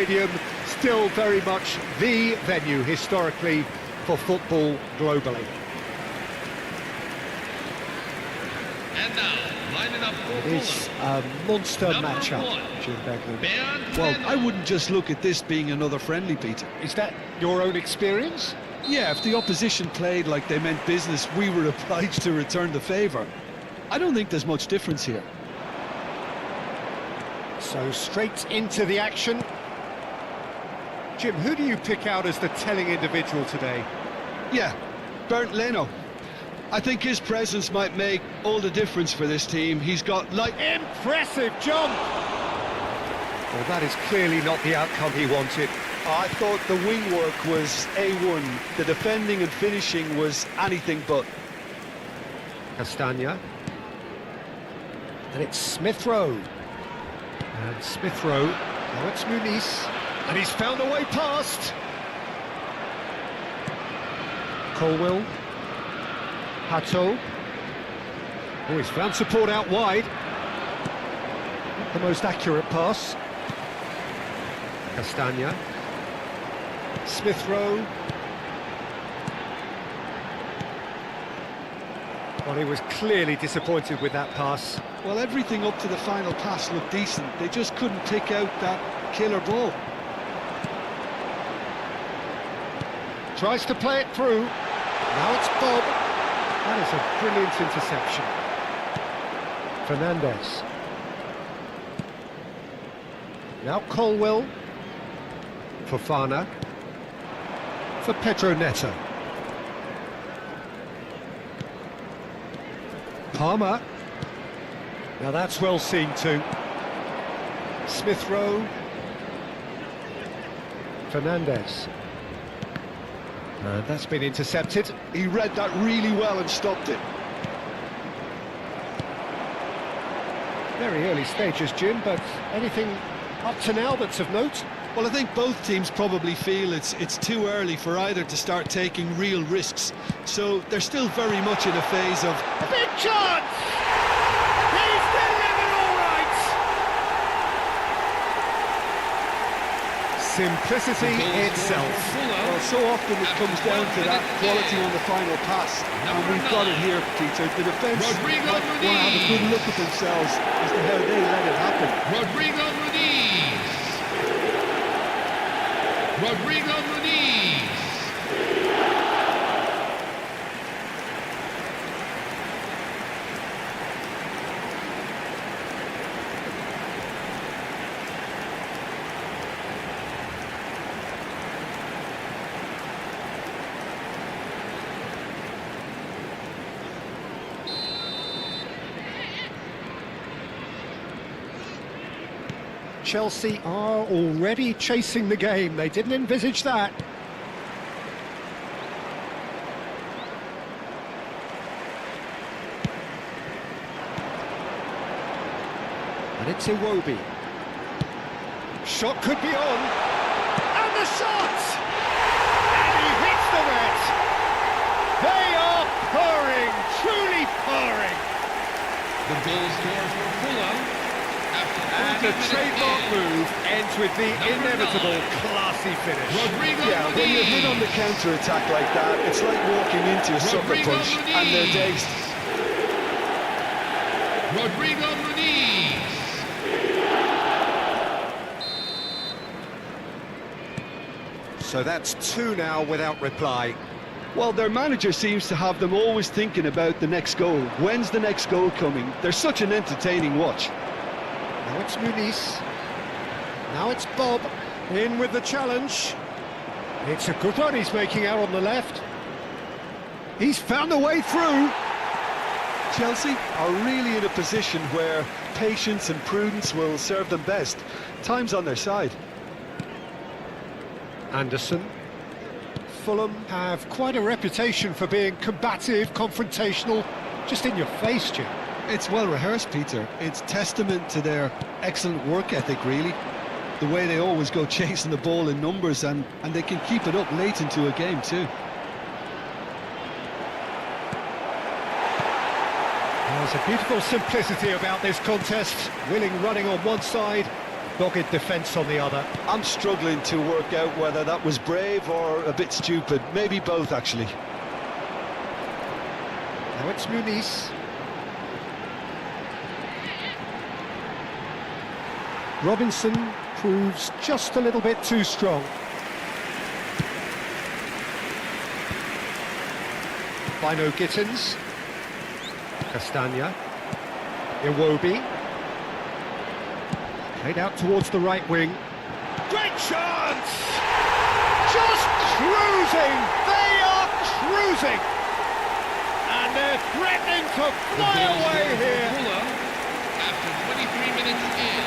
Stadium, still very much the venue historically for football globally. And now, lining up for It is a monster Number matchup, one. Jim Begley. Well, I wouldn't just look at this being another friendly, Peter. Is that your own experience? Yeah, if the opposition played like they meant business, we were obliged to return the favour. I don't think there's much difference here. So straight into the action. Jim, who do you pick out as the telling individual today? Yeah, Bernd Leno. I think his presence might make all the difference for this team. He's got like... Impressive jump! Well, that is clearly not the outcome he wanted. I thought the wing work was A1. The defending and finishing was anything but. Castagna. And it's Smith Rowe. And Smith Rowe. Now it's Muniz. And he's found a way past. Colwill. Hato. Oh, he's found support out wide. Not the most accurate pass. Castagna. Smith Rowe. Well, he was clearly disappointed with that pass. Well, everything up to the final pass looked decent. They just couldn't pick out that killer ball. Tries to play it through. Now it's Bob. That is a brilliant interception. Fernandez. Now Colwill. Fofana. For Pedro Neto. Palmer. Now that's well seen too. Smith Rowe. Fernandez. That's been intercepted. He read that really well and stopped it. Very early stages, Jim, but anything up to now that's of note? Well, I think both teams probably feel it's too early for either to start taking real risks. So they're still very much in a phase of... Big chance! He's delivered all right! Simplicity itself. Well, so often it comes down to that quality on the final pass. And we've got it here, Peter. The defence want to have a good look at themselves as to how they let it happen. Rodrigo Muniz. Chelsea are already chasing the game. They didn't envisage that. And it's Iwobi. Shot could be on. And the shot! And he hits the net. They are purring, truly purring. The goal scorer for Fulham. And the trademark move ends with the inevitable classy finish. Yeah, when you're hit on the counter-attack like that, it's like walking into a sucker punch and they're dazed. Rodrigo Muniz. So that's two now without reply. Well, their manager seems to have them always thinking about the next goal. When's the next goal coming? They're such an entertaining watch. Now it's Muniz. Now it's Bob. In with the challenge. It's a good one he's making out on the left. He's found a way through. Chelsea are really in a position where patience and prudence will serve them best. Time's on their side. Anderson. Fulham have quite a reputation for being combative, confrontational, just in your face, Jim. It's well rehearsed, Peter. It's testament to their excellent work ethic, really. The way they always go chasing the ball in numbers, and they can keep it up late into a game too. There's a beautiful simplicity about this contest. Willing running on one side, Dogged defence on the other. I'm struggling to work out whether that was brave or a bit stupid. Maybe both, actually. Now it's Muniz. Robinson proves just a little bit too strong. Bino Gittins. Castagna. Iwobi. Played out towards the right wing. Great chance! Just cruising! They are cruising! And they're threatening to fly away here. Fulham after 23 minutes in.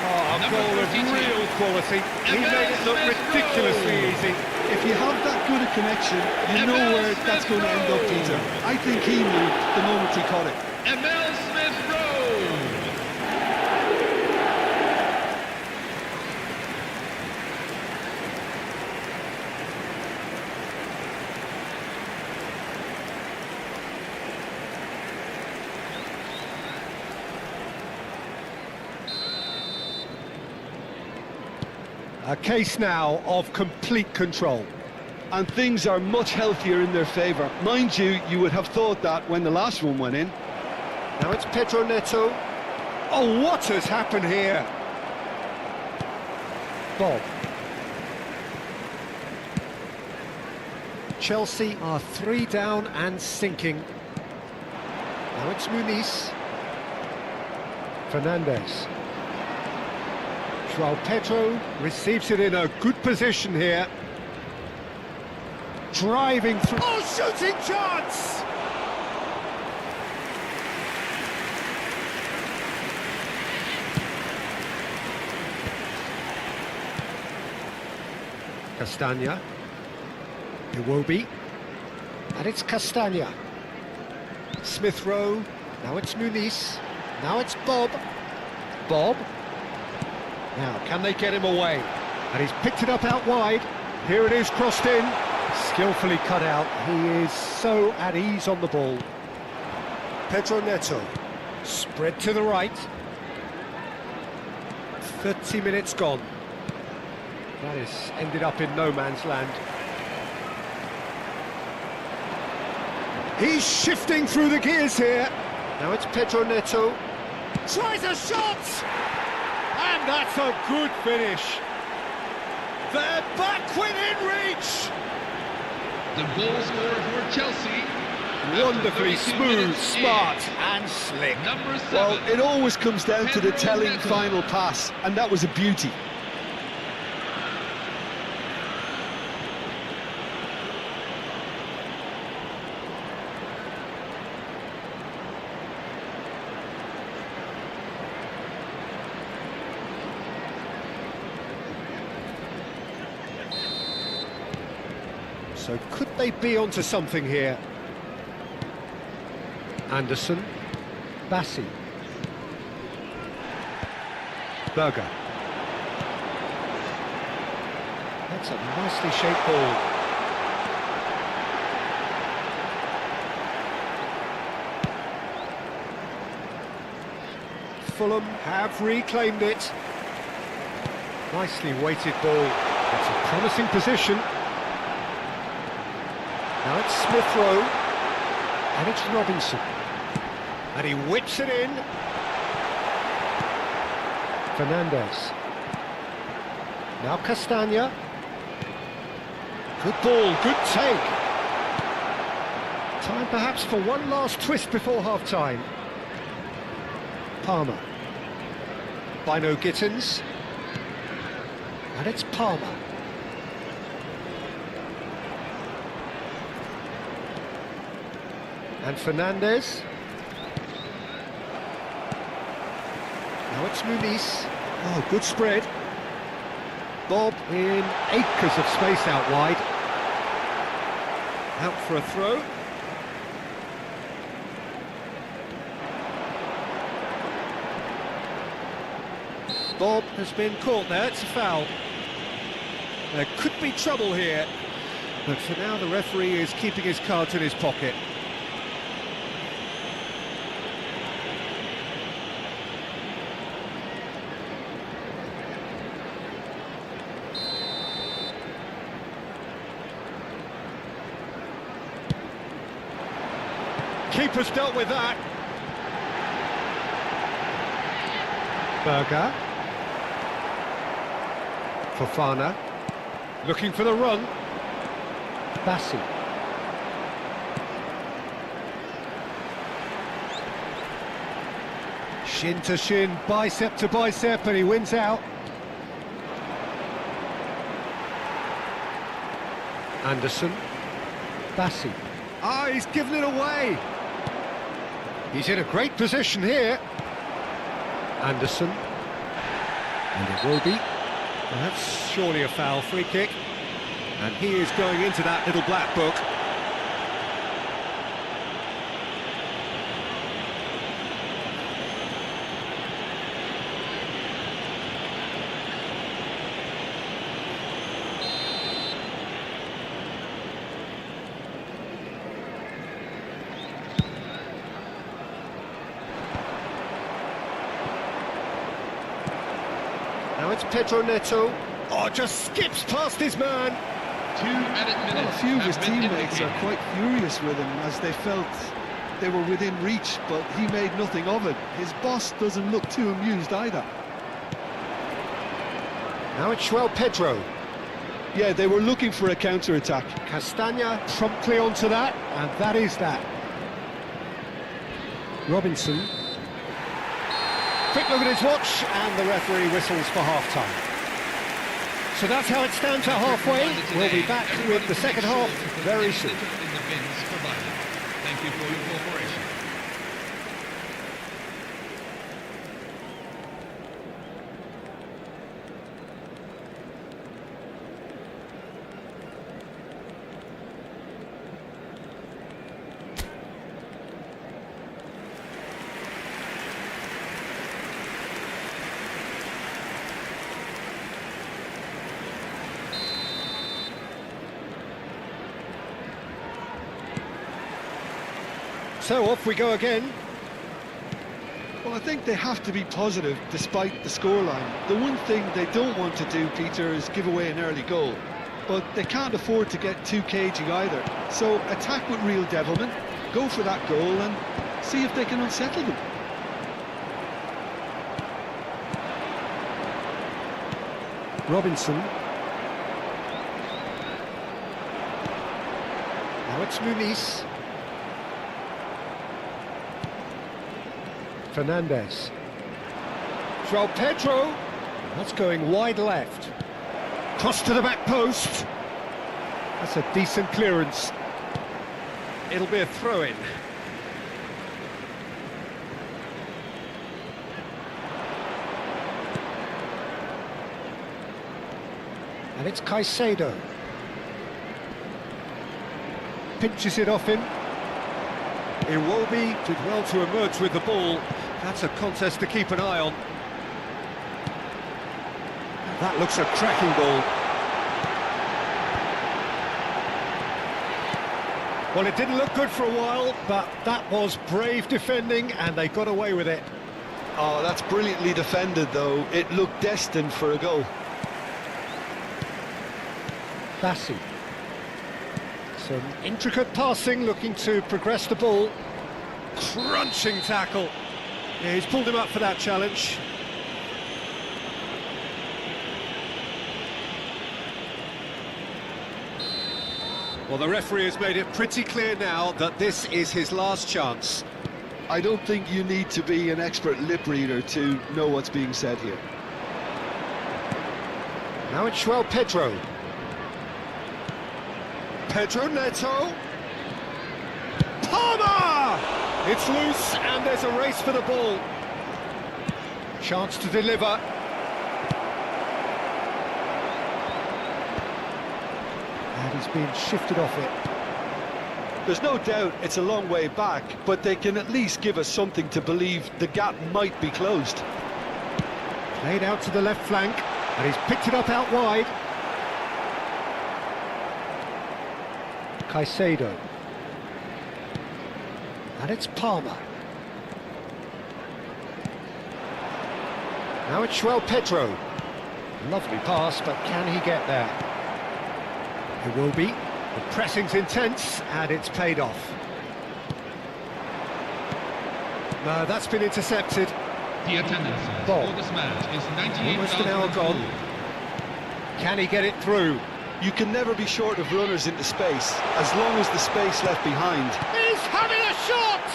Oh, a goal of real quality. He made it look ridiculously easy. If you have that good a connection, you know where that's going to end up, Peter. I think he knew the moment he caught it. Emil Smith-Rowe. A case now of complete control. And things are much healthier in their favour. Mind you, you would have thought that when the last one went in. Now it's Pedro Neto. Oh, what has happened here? Bob. Chelsea are 3 down and sinking. Now it's Muniz. Fernandes. João Pedro receives it in a good position here. Driving through. Oh, shooting chance! Castagna. Iwobi. And it's Castagna. Smith-Rowe. Now it's Muniz. Now it's Bob. Bob. Now, can they get him away? And he's picked it up out wide. Here it is, crossed in. Skillfully cut out. He is so at ease on the ball. Pedro Neto. Spread to the right. 30 minutes gone. That has ended up in no man's land. He's shifting through the gears here. Now it's Pedro Neto. Tries a shot! And that's a good finish. They're back within reach. The goal scorer for Chelsea. Wonderfully after 32 smooth, minutes smart in. and slick. Number 7. Well, it always comes down to the Pedro telling Neto. final pass, and that was a beauty. So could they be onto something here? Anderson. Bassi. Berger. That's a nicely shaped ball. Fulham have reclaimed it. Nicely weighted ball. It's a promising position. Now it's Smith-Rowe, and it's Robinson. And he whips it in. Fernandes. Now Castagna. Good ball, good take. Time perhaps for one last twist before half-time. Palmer. Bino Gittins. And it's Palmer. And Fernandes. Now it's Muniz. Oh, good spread. Bob in acres of space out wide. Out for a throw. Bob has been caught there, it's a foul. There could be trouble here, but for now the referee is keeping his cards in his pocket. keeper's dealt with that. Berger. Fofana. Looking for the run. Bassi. Shin to shin, bicep to bicep, and he wins out. Anderson. Bassi. Ah, he's given it away. He's in a great position here. Anderson. And it will be. Well, that's surely a foul, free kick. And he is going into that little black book. Now it's Pedro Neto. Oh, just skips past his man. 2 added Well, minutes a few of his have been teammates are indicated. quite furious with him as they felt they were within reach, but he made nothing of it. His boss doesn't look too amused either. Now it's João Pedro. Yeah, they were looking for a counter-attack. Castagna promptly onto that, and that is that. Robinson. Quick look at his watch, and the referee whistles for half-time. So that's how it stands at halfway. We'll be back with the second half very soon. In the bins provided. Thank you for your cooperation. So off we go again. Well, I think they have to be positive despite the scoreline. The one thing they don't want to do, Peter, is give away an early goal. But they can't afford to get too cagey either. So attack with real devilment, go for that goal and see if they can unsettle them. Robinson. Now it's Muniz. Fernandez. João Pedro. That's going wide left. Cross to the back post. That's a decent clearance. It'll be a throw-in. And it's Caicedo. Pinches it off him. Iwobi did well to emerge with the ball. That's a contest to keep an eye on. That looks a cracking ball. Well, it didn't look good for a while, but that was brave defending, and they got away with it. Oh, that's brilliantly defended, though. It looked destined for a goal. Bassi. Some intricate passing, looking to progress the ball. Crunching tackle. Yeah, he's pulled him up for that challenge. Well, the referee has made it pretty clear now that this is his last chance. I don't think you need to be an expert lip reader to know what's being said here. Now it's João Pedro. Pedro Neto. Palmer! It's loose and there's a race for the ball. Chance to deliver. And he's being shifted off it. There's no doubt it's a long way back, but they can at least give us something to believe the gap might be closed. Played out to the left flank, and he's picked it up out wide. Caicedo. And it's Palmer. Now it's João Pedro. Lovely pass, but can he get there? It will be. The pressing's intense, and it's paid off. No, that's been intercepted. The attendance Ball. for this match is Almost an hour 98,000. gone. Can he get it through? You can never be short of runners into space, as long as the space left behind. He's having a shot!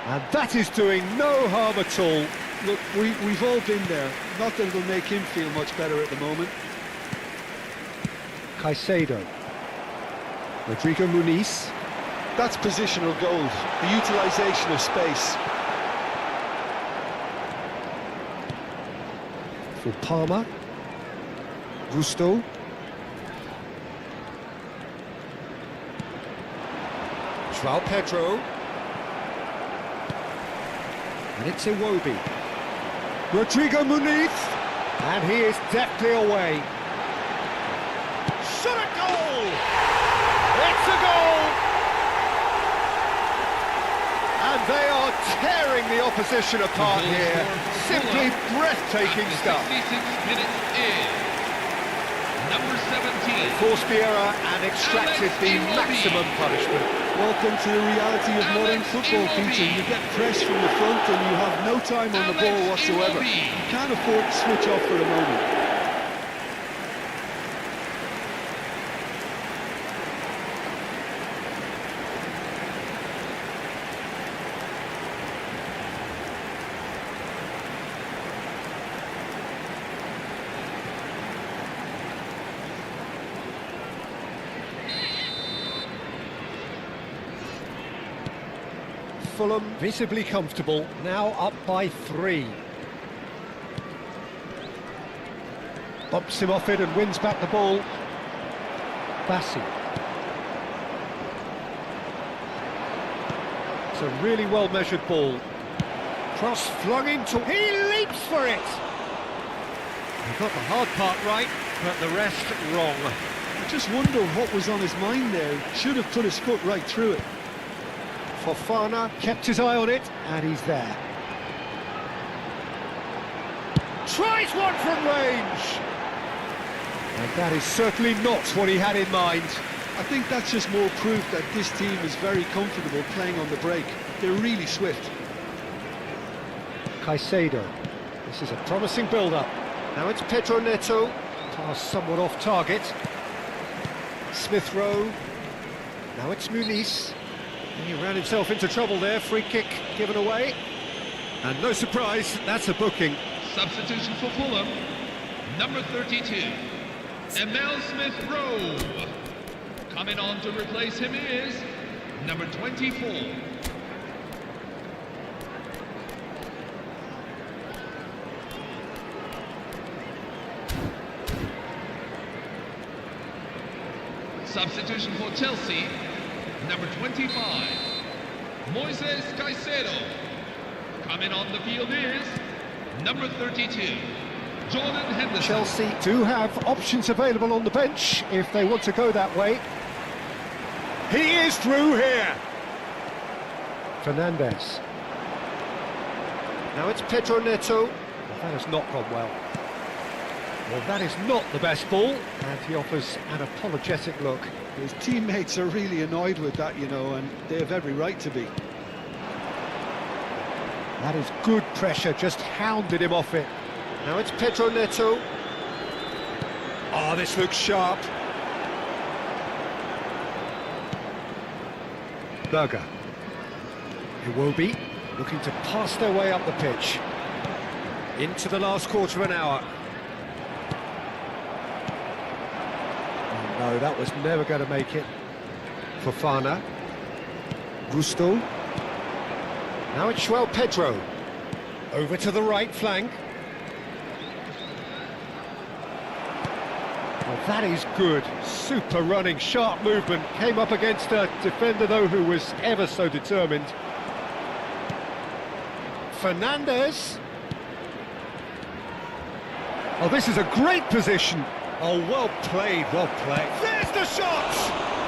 And that is doing no harm at all. Look, we've all been there. Not that it'll make him feel much better at the moment. Caicedo. Rodrigo Muniz. That's positional gold, the utilisation of space. For Palmer. Gusto. João Pedro. And it's Iwobi. Rodrigo Muniz. And he is deftly away. Shot a goal! It's a goal! And they are tearing the opposition apart here. Simply breathtaking stuff. 66 minutes in. Number 17. Forced the error and extracted the Iwobi. maximum punishment. Welcome to the reality of modern football, Peter. You get pressed from the front and you have no time on the ball whatsoever. Iwobi. You can't afford to switch off for a moment. Fulham visibly comfortable, now up by 3. Bumps him off it and wins back the ball. Bassi. It's a really well-measured ball. Cross flung into... He leaps for it! He got the hard part right, but the rest wrong. I just wonder what was on his mind there. Should have put his foot right through it. Fofana kept his eye on it, and he's there. Tries one from range! And that is certainly not what he had in mind. I think that's just more proof that this team is very comfortable playing on the break. They're really swift. Caicedo. This is a promising build-up. Now it's Pedro Neto. Pass somewhat off target. Smith Rowe. Now it's Muniz. He ran himself into trouble there, free kick given away. And no surprise, that's a booking. Substitution for Fulham. Number 32. Emil Smith-Rowe. Coming on to replace him is number 24. Substitution for Chelsea. Number 25, Moises Caicedo. Coming on the field is number 32, Jordan Henderson. Chelsea do have options available on the bench if they want to go that way. He is through here. Fernandes. Now it's Pedro Neto. Well, that has not gone well. Well, that is not the best ball, and he offers an apologetic look. His teammates are really annoyed with that, you know, and they have every right to be. That is good pressure, just hounded him off it. Now it's Pedro Neto. Oh, this looks sharp. Berger. Iwobi looking to pass their way up the pitch. Into the last quarter of an hour. No, that was never going to make it. Fofana. Gusto. Now it's João Pedro. Over to the right flank. Well, that is good. Super running, sharp movement. Came up against a defender, though, who was ever so determined. Fernandes. Oh, this is a great position. Oh, well played, well played. There's the shot!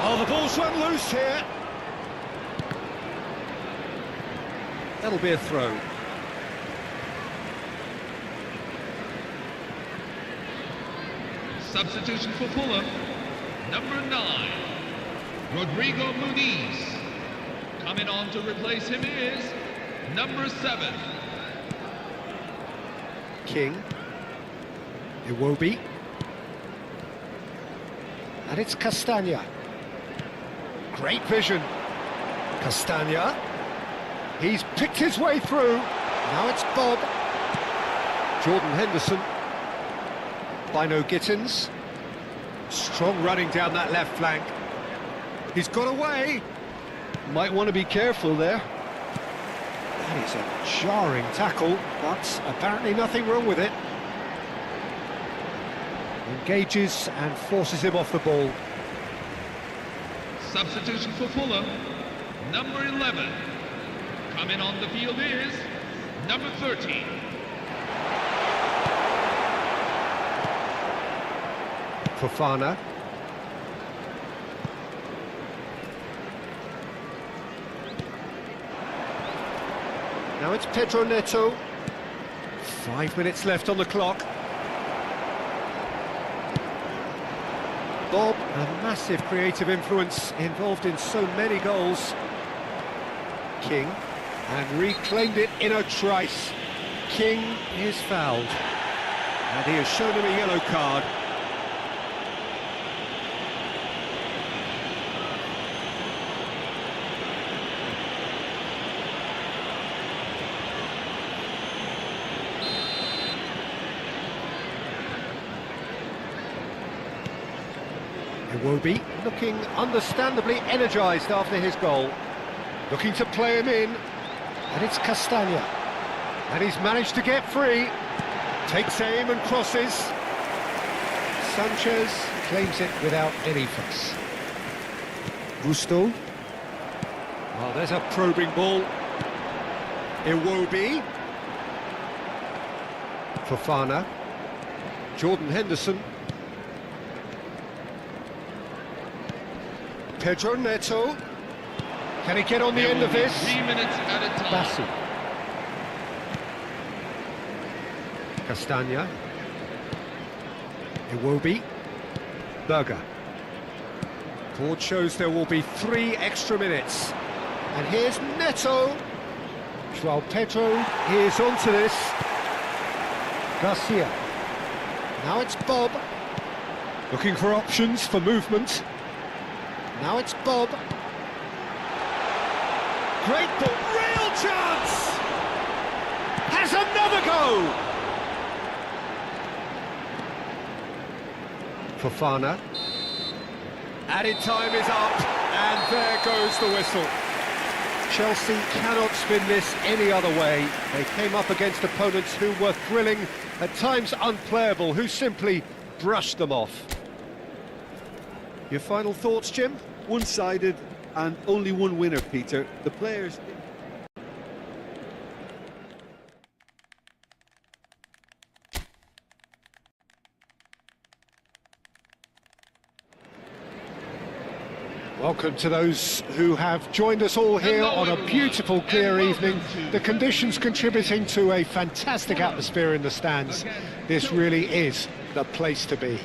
Oh, the ball's run loose here. That'll be a throw. Substitution for Fulham. Number 9, Rodrigo Muniz. Coming on to replace him is number 7. King. Iwobi. And it's Castagna. Great vision. Castagna. He's picked his way through. Now it's Bob. Jordan Henderson. Bino Gittins. Strong running down that left flank. He's got away. Might want to be careful there. That is a jarring tackle, but apparently nothing wrong with it. Engages and forces him off the ball. Substitution for Fulham, number 11. Coming on the field is number 13. Fofana. Now it's Pedro Neto. 5 minutes left on the clock. Bob, a massive creative influence, involved in so many goals. King, and reclaimed it in a trice. King is fouled, and he has shown him a yellow card. Iwobi looking understandably energised after his goal. Looking to play him in, and it's Castagna. And he's managed to get free. Takes aim and crosses. Sanchez claims it without any fuss. Gusto. Oh, there's a probing ball. Iwobi. Fofana. Jordan Henderson. Pedro Neto. Can he get on the end of this? 3 minutes at a time. Bassi. Castagna. Iwobi. Berger. Board shows there will be 3 extra minutes. And here's Neto. Joao Pedro is onto this. Garcia. Now it's Bob. Looking for options for movement. Now it's Bob. Great ball, real chance! Has another go! Fofana. Added time is up, and there goes the whistle. Chelsea cannot spin this any other way. They came up against opponents who were thrilling, at times unplayable, who simply brushed them off. Your final thoughts, Jim? One-sided and only one winner, Peter. The players... Welcome to those who have joined us all here on a beautiful, clear evening. The conditions contributing to a fantastic atmosphere in the stands. This really is the place to be.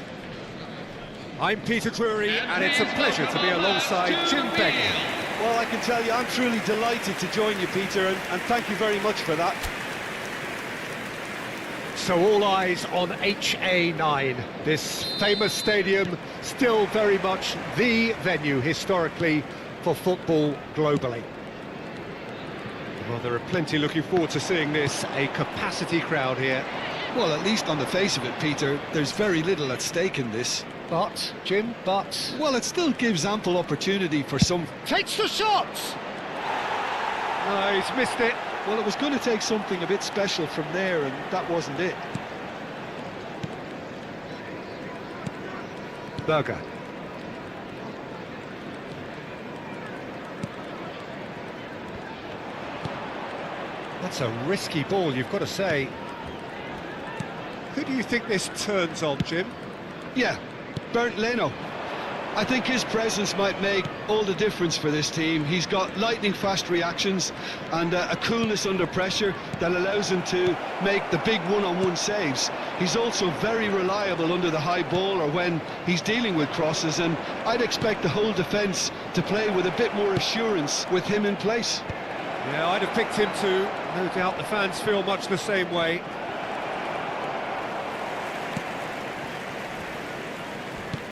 I'm Peter Drury, and it's a pleasure to be alongside Jim Begley. Well, I can tell you, I'm truly delighted to join you, Peter, and thank you very much for that. So all eyes on HA9, this famous stadium, still very much the venue historically for football globally. Well, there are plenty looking forward to seeing this, a capacity crowd here. Well, at least on the face of it, Peter, there's very little at stake in this. But, Jim, but... Well, it still gives ample opportunity for some... Takes the shot! No, he's missed it. Well, it was going to take something a bit special from there, and that wasn't it. Berger. That's a risky ball, you've got to say. Who do you think this turns on, Jim? Yeah, Bernd Leno. I think his presence might make all the difference for this team. He's got lightning-fast reactions and a coolness under pressure that allows him to make the big one-on-one saves. He's also very reliable under the high ball or when he's dealing with crosses, and I'd expect the whole defence to play with a bit more assurance with him in place. Yeah, I'd have picked him too. No doubt the fans feel much the same way.